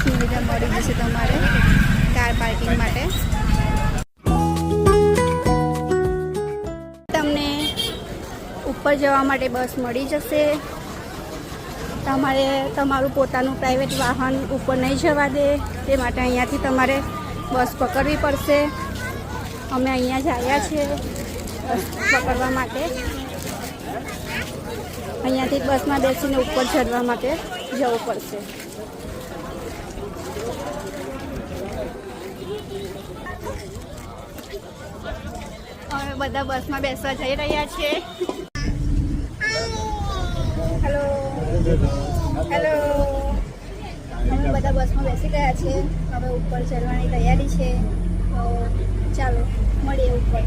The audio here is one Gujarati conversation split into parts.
સુવિધા મળી જશે તમારે કાર પાર્કિંગ માટે। તમને ઉપર જવા માટે બસ મળી જશે। તમારે તમારું પોતાનું પ્રાઇવેટ વાહન ઉપર નહીં જવા દે, તે માટે અહીંયાથી તમારે બસ પકડવી પડશે। અમે અહીંયા જ આવ્યા છીએ બસ પકડવા માટે। અહીંયાથી બસમાં બેસીને ઉપર ચડવા માટે જવું પડશે। અમે બધા બસમાં બેસવા જઈ રહ્યા છીએ। હેલો હેલો, અમે બધા બસમાં બેસી ગયા છીએ। હવે ઉપર ચડવાની તૈયારી છે, તો ચાલો મળીએ ઉપર।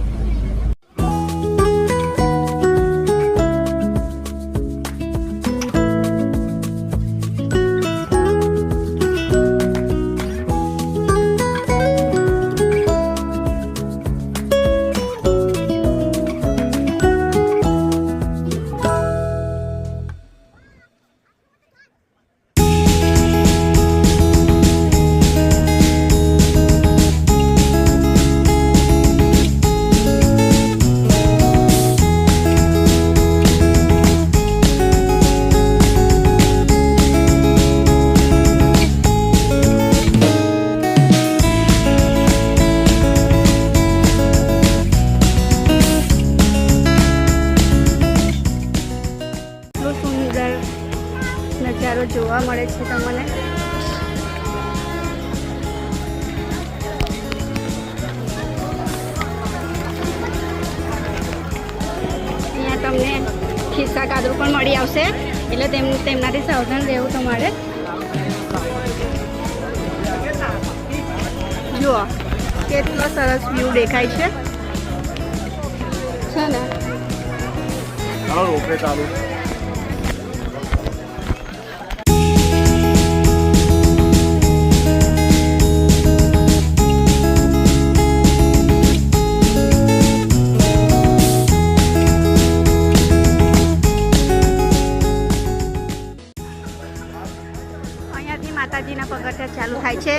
નજારો જોવા મળે છે તમને। અહીંયા તમને ખિસ્સા કાદરું પણ મળી આવશે, એટલે તેમનાથી સાવધાન રહેવું તમારે। જુઓ કેટલો સરસ વ્યૂ દેખાય છે ને। માતાજીના પગથિયા ચાલુ થાય છે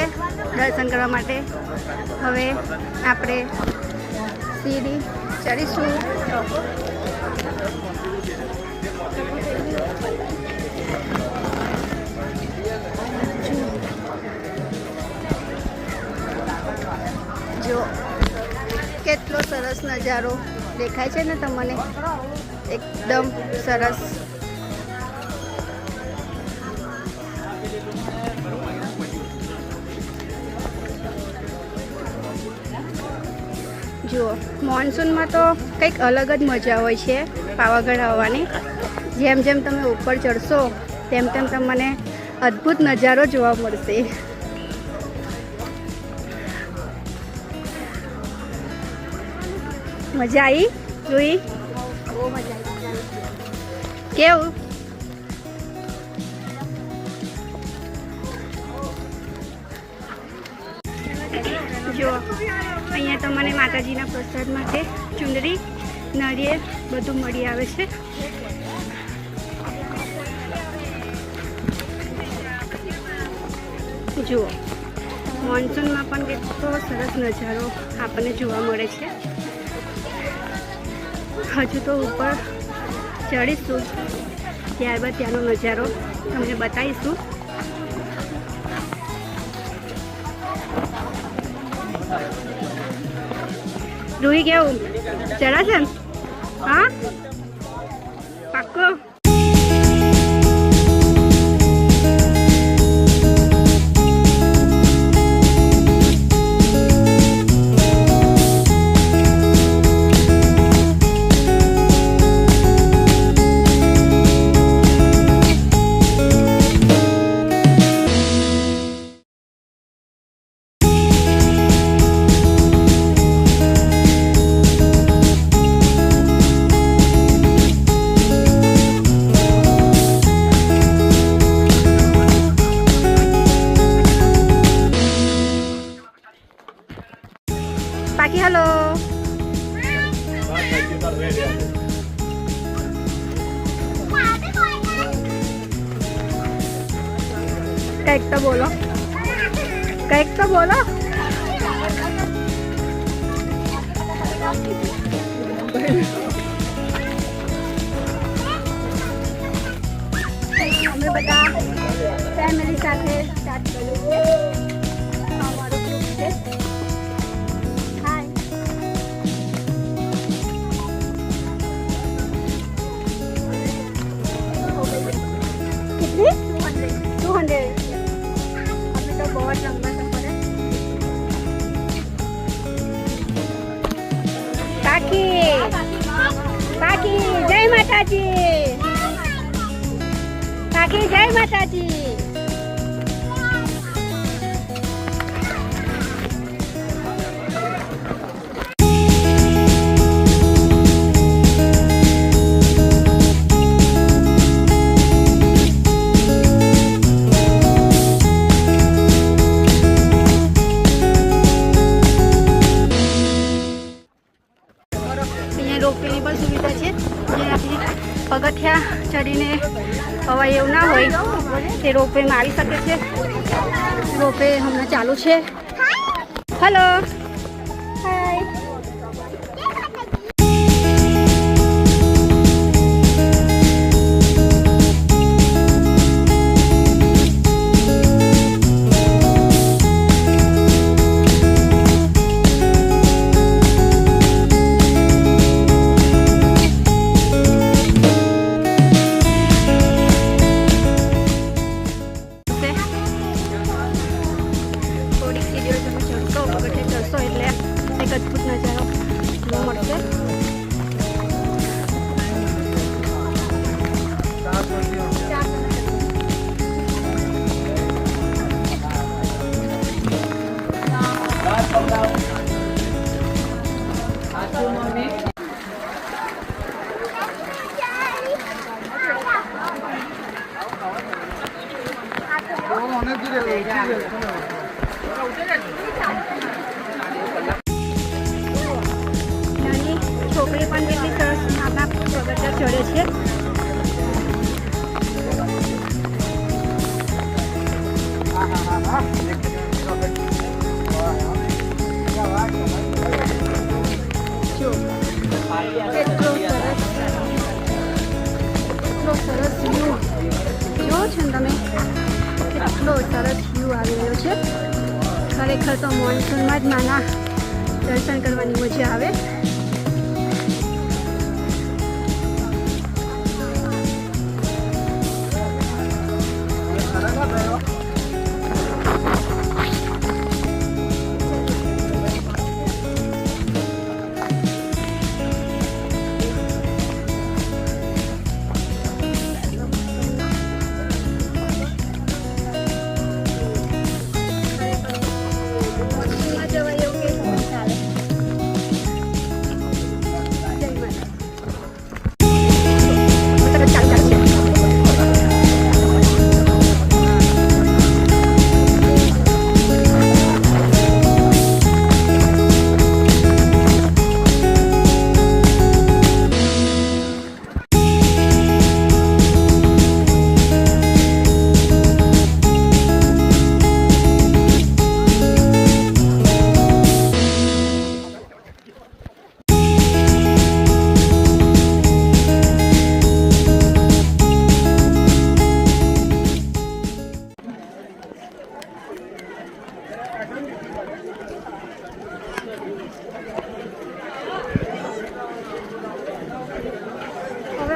દર્શન કરવા માટે। હવે આપણે સીડી ચડીશું। જો કેટલો સરસ નજારો દેખાય છે ને તમને, એકદમ સરસ। જુઓ મોન્સૂનમાં તો કંઈક અલગ જ મજા હોય છે પાવાગઢ આવવાની। જેમ જેમ તમે ઉપર ચડશો તેમ તેમ તમને અદ્ભુત નજારો જોવા મળશે। મજા આવી જોઈ? બહુ મજા આવી। કેવું? જો અહીંયા તમને માતાજીના પ્રસાદ માટે ચુંદડી, નાળિયેર બધું મળી આવે છે। જુઓ મોન્સૂનમાં પણ કેટલો સરસ નજારો આપણને જોવા મળે છે। હજુ તો ઉપર ચડીશું, ત્યારબાદ ત્યાંનો નજારો તમને બતાવીશું। રૂહી કેવું ચડાશે ને? હા પાક્કો। પાકી હાલો। કંઈક તો બોલો। કંઈક તો બોલો. અમે બધા ફેમિલી સાથે સ્ટાર્ટ કર્યું છે. અમારું ગ્રુપ છે. હાય. कितनी 200. अभी तो बहुत लंबा सफर है. काकी काकी जय माताजी. काकी जय माताजी. રોપવેની પણ સુવિધા છે, જે આપણે પગથિયા ચડીને હવાય એવું ના હોય તે રોપવેમાં આવી શકે છે. રોપવે હમણાં ચાલુ છે. Hello hi. એક અદ્ભુત નજારો જોવા મળશે. છોકરી પણ કેટલી સરસ આપણા પગથિયા ચડે છે. એટલો સરસ વ્યૂ જો છો ને તમે, કેટલો સરસ વ્યૂ આવી રહ્યો છે. ખરેખર તો મોન્સૂનમાં જ માના દર્શન કરવાની મજા આવે.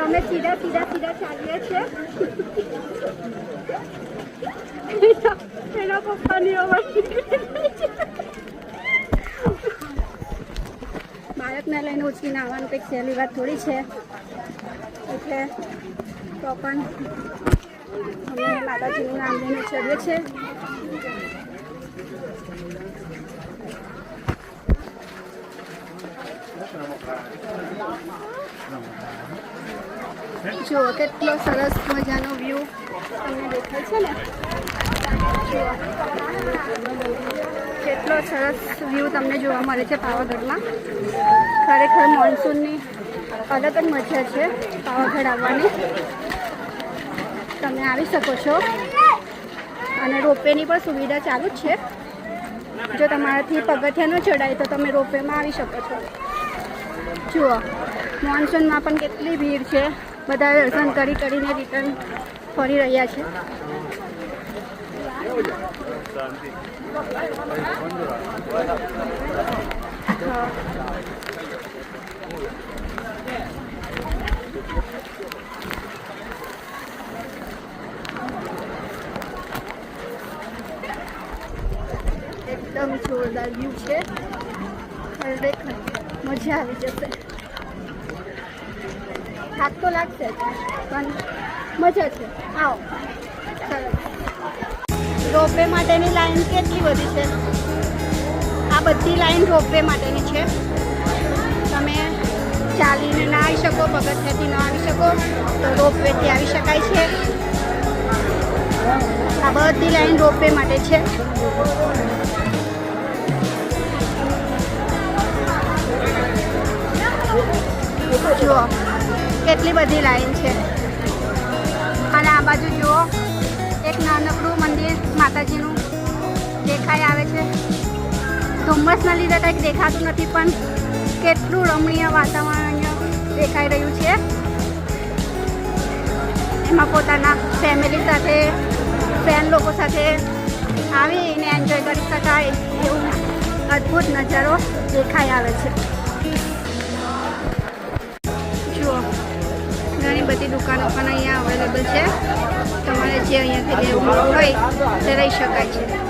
અમે સીધા ચાલીએ છીએ. એના પપ્પાની અવાજ બાળકને લઈને ઉચકીને આવવાનું કંઈક સહેલી વાત થોડી છે. એટલે તો પણ અમે માતાજીનું નામ લઈને ચડીએ છીએ. જો કેટલો સરસ મજાનો વ્યૂ તમને દેખાય છે ને. જુઓ કેટલો સરસ વ્યૂ તમને જોવા મળે છે પાવાગઢમાં. ખરેખર મોન્સૂનની અલગ જ મજા છે પાવાગઢ આવવાની. તમે આવી શકો છો અને રોપવેની પણ સુવિધા ચાલુ જ છે. જો તમારાથી પગથિયા ન ચડાય તો તમે રોપવેમાં આવી શકો છો. જુઓ મોન્સૂનમાં પણ કેટલી ભીડ છે, બધા દર્શન કરીને રિટર્ન ફરી રહ્યા છે. એકદમ જોરદાર વ્યૂ છે, ખરેખર મજા આવી જશે. થાક તો લાગશે પણ મજા છે. આવો. સરસ. રોપવે માટેની લાઈન કેટલી બધી છે. આ બધી લાઈન રોપવે માટેની છે. તમે ચાલીને ના આવી શકો, પગથિયાથી ના આવી શકો તો રોપવેથી આવી શકાય છે. આ બધી લાઈન રોપવે માટે છે. જુઓ કેટલી બધી લાઈન છે. અને આ બાજુ જુઓ એક નાનકડું મંદિર માતાજીનું દેખાઈ આવે છે. ધુમ્મસના લીધે કંઈક દેખાતું નથી, પણ કેટલું રમણીય વાતાવરણ અહીંયા દેખાઈ રહ્યું છે. એમાં પોતાના ફેમિલી સાથે, ફ્રેન્ડ લોકો સાથે આવીને એન્જોય કરી શકાય એવું અદ્ભુત નજારો દેખાઈ આવે છે. જુઓ ઘણી બધી દુકાનો પણ અહીંયા અવેલેબલ છે. તમારે જે અહીંયાથી લેવું હોય તે લઈ શકાય છે.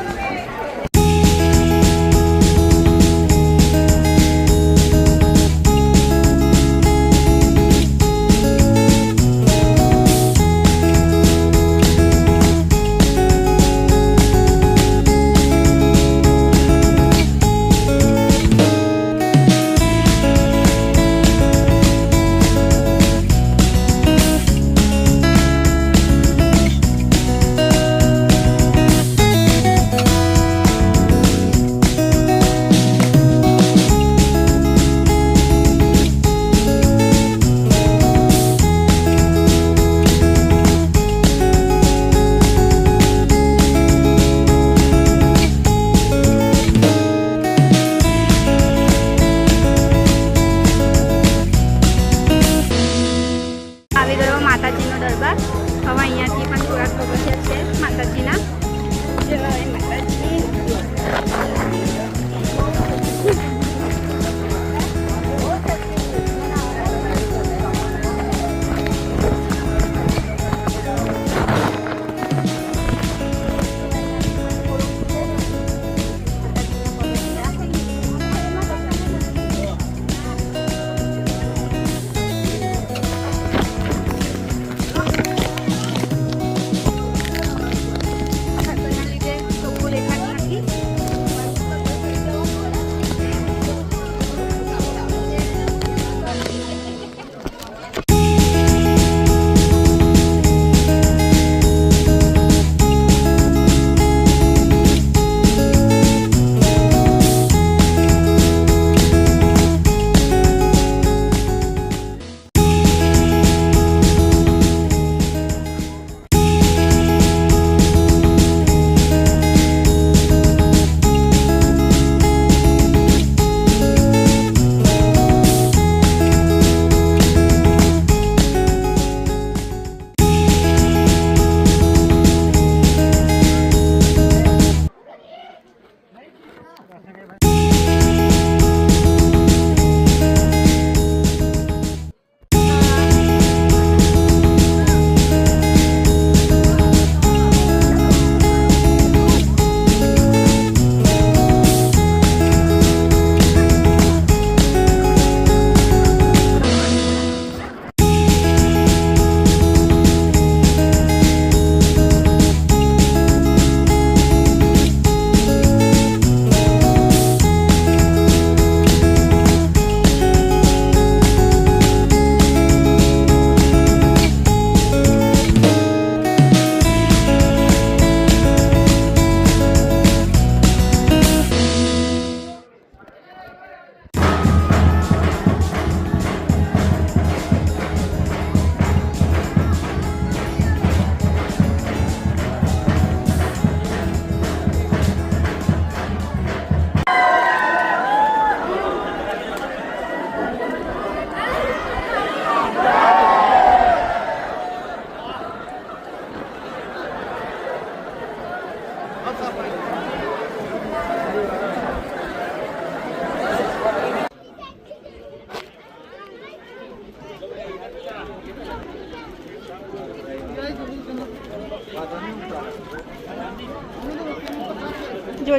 જો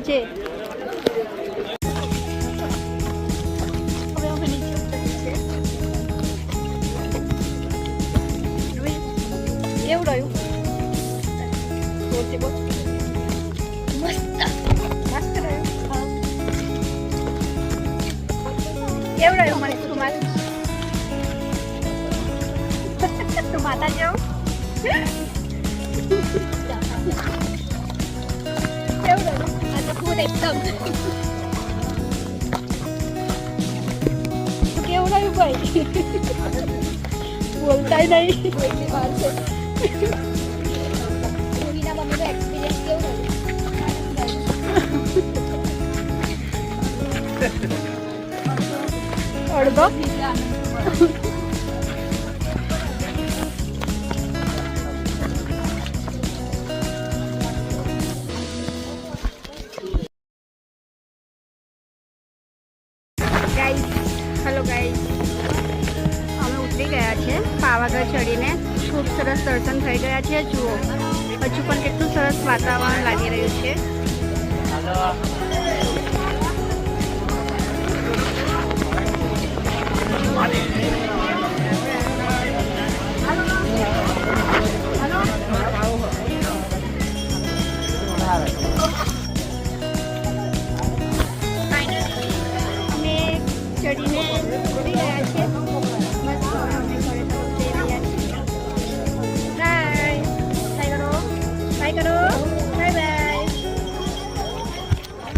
છે કેવું રહ્યું? મસ્ત મસ્ત રહ્યું. કેવું રહ્યું મને તું માતા જેવું કેવું રહ્યું? ફૂડ એકદમ કેવું રહ્યું ભાઈ? બોલતાય નહીં. અડધો હેલો ગાઈઝ, અમે ઉતરી ગયા છે પાવાગઢ ચડીને. ખૂબ સરસ દર્શન થઈ ગયા છે. જુઓ, હજુ પણ કેટલું સરસ વાતાવરણ લાગી રહ્યું છે.